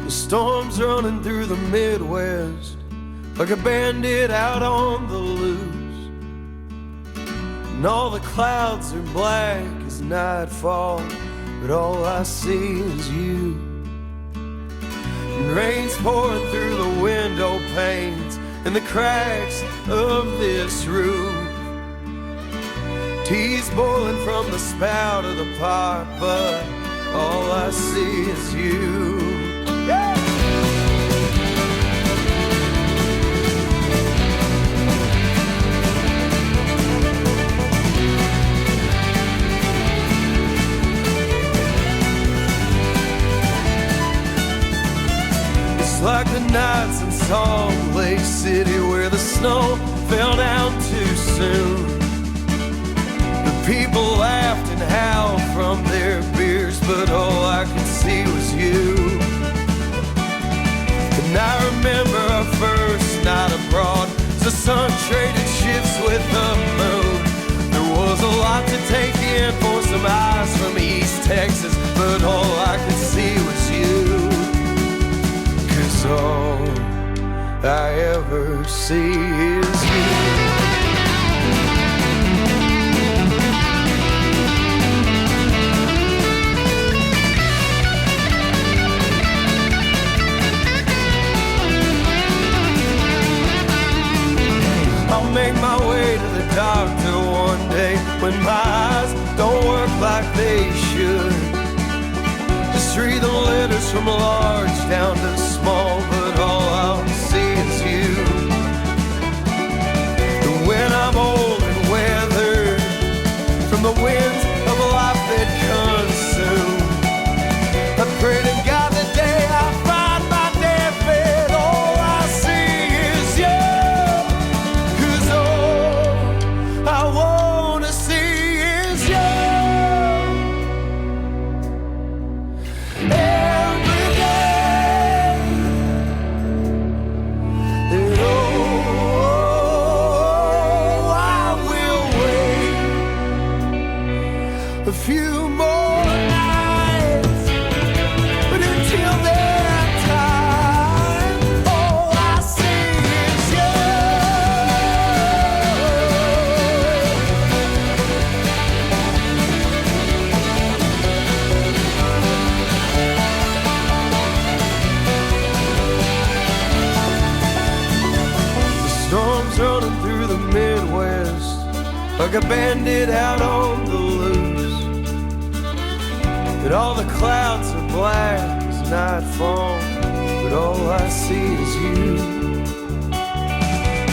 The storm's running through the Midwest like a bandit out on the loose, and all the clouds are black as nightfall, but all I see is you. And rain's pouring through the window panes and the cracks of this roof. Tea's boiling from the spout of the pot, but all I see is you. Yeah! It's like the nights in Salt Lake City where the snow fell down too soon. People laughed and howled from their beers, but all I could see was you. And I remember our first night abroad, the sun traded shifts with the moon. There was a lot to take in for some eyes from East Texas, but all I could see was you. 'Cause all I ever see is you. I'll make my way to the doctor one day when my eyes don't work like they should. Just read the letters from large down to small, but all I'll see is you. And when I'm old and weathered from the winds of life that consume, I pray to God the day I find my deathbed, all I see is you. I wanna see is you. Every day. And I will wait a few more nights, but until that time, all I see is you. Storms running through the Midwest like a bandit out on the loose, and all the clouds are black as nightfall, but all I see is you.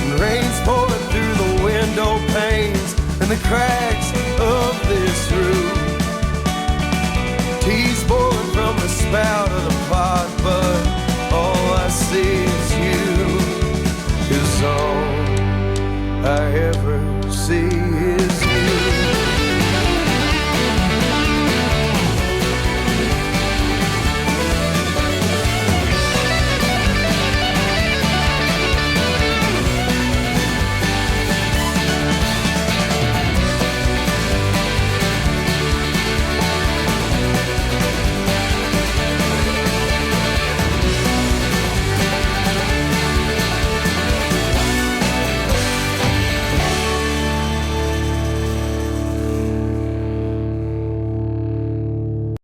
And rain's pouring through the window panes and the cracks of this roof. Tea's boiling from the spout of the